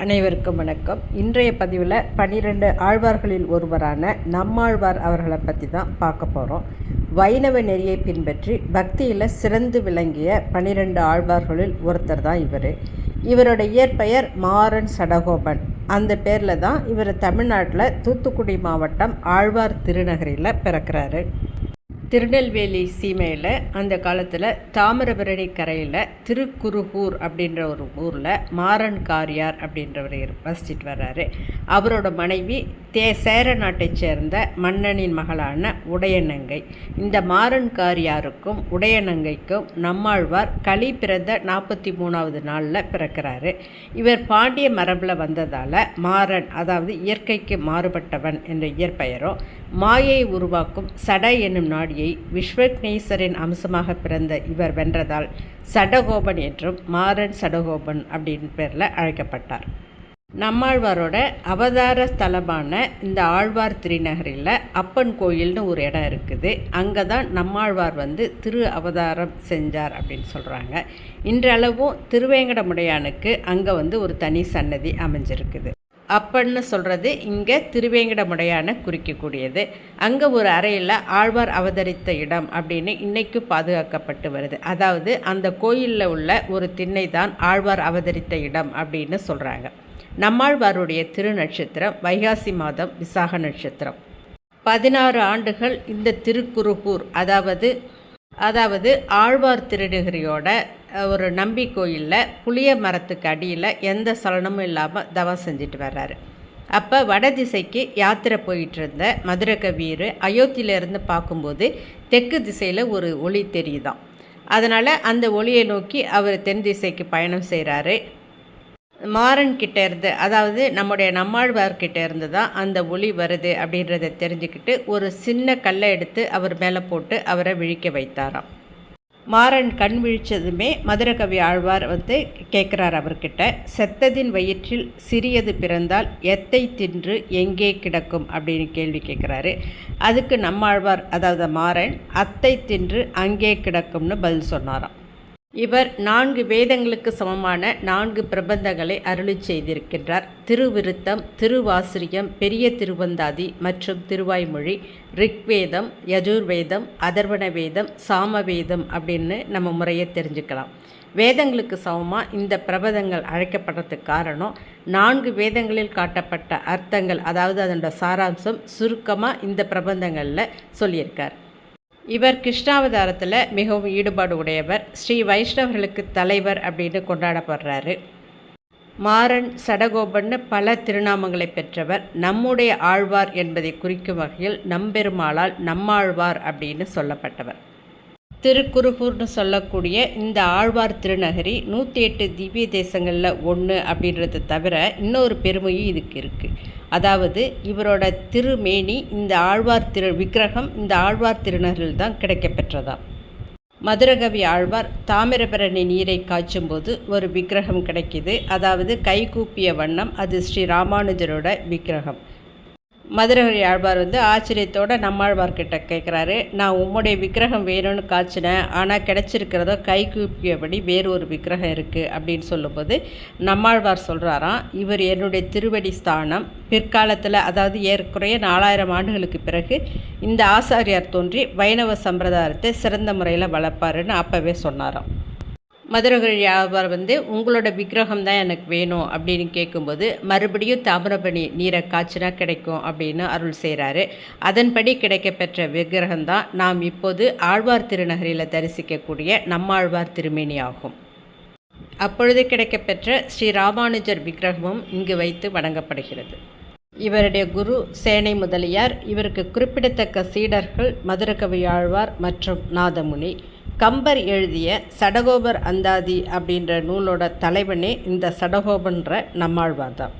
அனைவருக்கும் வணக்கம். இன்றைய பதிவில் 12 ஆழ்வார்களில் ஒருவரான நம்மாழ்வார் அவர்களை பற்றி தான் பார்க்க போகிறோம். வைணவ நெறியை பின்பற்றி பக்தியில் சிறந்து விளங்கிய 12 ஆழ்வார்களில் ஒருத்தர் தான் இவர். இவரோட இயற்பெயர் மாறன் சடகோபன். அந்த பேரில் தான் இவர் தமிழ்நாட்டில் தூத்துக்குடி மாவட்டம் ஆழ்வார் திருநகரில் பிறக்கிறாரு. திருநெல்வேலி சீமையில் அந்த காலத்தில் தாமிரபரணி கரையில் திருக்குருகூர் அப்படின்ற ஒரு ஊரில் மாறன் காரியார் அப்படின்றவர் வசிச்சுட்டு வர்றாரு. அவரோட மனைவி சேர நாட்டைச் சேர்ந்த மன்னனின் மகளான உடையநங்கை. இந்த மாறன் காரியாருக்கும் உடையநங்கைக்கும் நம்மாழ்வார் களி பிறந்த 43வது நாளில் பிறக்கிறாரு. இவர் பாண்டிய மரபில் வந்ததால் மாறன், அதாவது இயற்கைக்கு மாறுபட்டவன் என்ற இயற்பெயரும், மாயை உருவாக்கும் சட என்னும் நாடியை விஸ்வக்னேஸ்வரின் அம்சமாக பிறந்த இவர் வென்றதால் சடகோபன் என்றும் மாறன் சடகோபன் அப்படின்னு பேரில் அழைக்கப்பட்டார். நம்மாழ்வாரோட அவதார ஸ்தலமான இந்த ஆழ்வார் திருநகரில் அப்பன் கோயில்னு ஒரு இடம் இருக்குது. அங்கே தான் நம்மாழ்வார் திரு அவதாரம் செஞ்சார் அப்படின்னு சொல்கிறாங்க. இன்றளவும் திருவேங்கடமுடையானுக்கு அங்கே ஒரு தனி சன்னதி அமைஞ்சிருக்குது. அப்பன்னு சொல்கிறது இங்கே திருவேங்கடமுடையான குறிக்கக்கூடியது. அங்கே ஒரு அறையில் ஆழ்வார் அவதரித்த இடம் அப்படின்னு இன்றைக்கும் பாதுகாக்கப்பட்டு வருது. அதாவது அந்த கோயிலில் உள்ள ஒரு திண்ணை தான் ஆழ்வார் அவதரித்த இடம் அப்படின்னு சொல்கிறாங்க. நம்மாழ்வாருடைய திருநட்சத்திரம் வைகாசி மாதம் விசாக நட்சத்திரம். 16 ஆண்டுகள் இந்த திருக்குருகூர், அதாவது ஆழ்வார் திருநகரியோட ஒரு நம்பி கோயிலில் புளிய மரத்துக்கு அடியில் எந்த சலனமும் இல்லாமல் தவம் செஞ்சுட்டு வர்றாரு. அப்போ வடதிசைக்கு யாத்திரை போயிட்டு இருந்த மதுரகவியர் அயோத்தியிலேருந்து பார்க்கும்போது தெற்கு திசையில் ஒரு ஒளி தெரியுதாம். அதனால் அந்த ஒளியை நோக்கி அவர் தென் திசைக்கு பயணம் செய்கிறாரு. மாறன் கிட்டே இருந்து, அதாவது நம்முடைய நம்மாழ்வார்கிட்ட இருந்து தான் அந்த ஒளி வருது அப்படின்றத தெரிஞ்சுக்கிட்டு ஒரு சின்ன கல்லை எடுத்து அவர் மேலே போட்டு அவரை விழிக்க வைத்தாராம். மாறன் கண் விழித்ததுமே மதுரகவி ஆழ்வார் கேட்குறார் அவர்கிட்ட, செத்ததின் வயிற்றில் சிறியது பிறந்தால் எத்தை தின்று எங்கே கிடக்கும் அப்படின்னு கேள்வி கேட்குறாரு. அதுக்கு நம்மாழ்வார், அதாவது மாறன், அத்தை தின்று அங்கே கிடக்கும்னு பதில் சொன்னாராம். இவர் 4 வேதங்களுக்கு சமமான 4 பிரபந்தங்களை அருளி செய்திருக்கின்றார். திருவிருத்தம், திருவாசிரியம், பெரிய திருவந்தாதி மற்றும் திருவாய்மொழி, ரிக்வேதம், யஜுர்வேதம், அதர்வண வேதம், சாமவேதம் அப்படின்னு நம்ம முறையை தெரிஞ்சுக்கலாம். வேதங்களுக்கு சமமாக இந்த பிரபந்தங்கள் அழைக்கப்படுறதுக்கு காரணம் 4 வேதங்களில் காட்டப்பட்ட அர்த்தங்கள், அதாவது அதோட சாராம்சம் சுருக்கமாக இந்த பிரபந்தங்களில் சொல்லியிருக்கார். இவர் கிருஷ்ணாவதாரத்தில் மிகவும் ஈடுபாடு உடையவர். ஸ்ரீ வைஷ்ணவர்களுக்கு தலைவர் அப்படின்னு கொண்டாடப்படுறாரு. மாறன் சடகோபன் பல திருநாமங்களை பெற்றவர். நம்முடைய ஆழ்வார் என்பதை குறிக்கும் வகையில் நம்பெருமாளால் நம்மாழ்வார் அப்படின்னு சொல்லப்பட்டவர். திருக்குருகூர்னு சொல்லக்கூடிய இந்த ஆழ்வார் திருநகரி 108 திவ்ய தேசங்களில் ஒன்று அப்படின்றது தவிர இன்னொரு பெருமையும் இதுக்கு இருக்குது. அதாவது இவரோட திருமேனி, இந்த ஆழ்வார் விக்கிரகம் இந்த ஆழ்வார் திருநகரில் தான் கிடைக்கப்பெற்றதாம். மதுரகவி ஆழ்வார் தாமிரபரணி நீரை காய்ச்சும்போது ஒரு விக்கிரகம் கிடைக்கிது. அதாவது கைகூப்பிய வண்ணம், அது ஸ்ரீ ராமானுஜரோட விக்கிரகம். மதுரகவி ஆழ்வார் ஆச்சரியத்தோடு நம்மாழ்வார்கிட்ட கேட்குறாரு, நான் உம்முடைய விக்கிரகம் வேணும்னு காய்ச்சினேன், ஆனால் கிடைச்சிருக்கிறதோ கை கூப்பியபடி வேறு ஒரு விக்கிரகம் இருக்குது அப்படின்னு சொல்லும்போது நம்மாழ்வார் சொல்கிறாராம், இவர் என்னுடைய திருவடி ஸ்தானம். பிற்காலத்தில், அதாவது ஏறக்குறைய 4000 ஆண்டுகளுக்கு பிறகு இந்த ஆசாரியார் தோன்றி வைணவ சம்பிரதாயத்தை சிறந்த முறையில் வளர்ப்பாருன்னு அப்போவே சொன்னாராம். மதுரகவி ஆழ்வார் உங்களோட விக்கிரகம் தான் எனக்கு வேணும் அப்படின்னு கேட்கும்போது மறுபடியும் தாமிரபரணி நீரை காய்ச்சினா கிடைக்கும் அப்படின்னு அருள் செய்கிறாரு. அதன்படி கிடைக்கப்பெற்ற விக்கிரகம் தான் நாம் இப்போது ஆழ்வார் திருநகரில் தரிசிக்கக்கூடிய நம்மாழ்வார் திருமேனி ஆகும். அப்பொழுது கிடைக்கப்பெற்ற ஸ்ரீ ராமானுஜர் விக்கிரகமும் இங்கு வைத்து வணங்கப்படுகிறது. இவருடைய குரு சேனை முதலியார். இவருக்கு குறிப்பிடத்தக்க சீடர்கள் மதுரகவி ஆழ்வார் மற்றும் நாதமுனி. கம்பர் எழுதிய சடகோபர் அந்தாதி அப்படின்ற நூலோட தலைவனே இந்த சடகோபன்ற நம்மாழ்வார் தான்.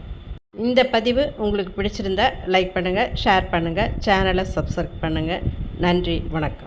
இந்த பதிவு உங்களுக்கு பிடிச்சிருந்தா லைக் பண்ணுங்கள், ஷேர் பண்ணுங்கள், சேனலை சப்ஸ்கிரைப் பண்ணுங்கள். நன்றி, வணக்கம்.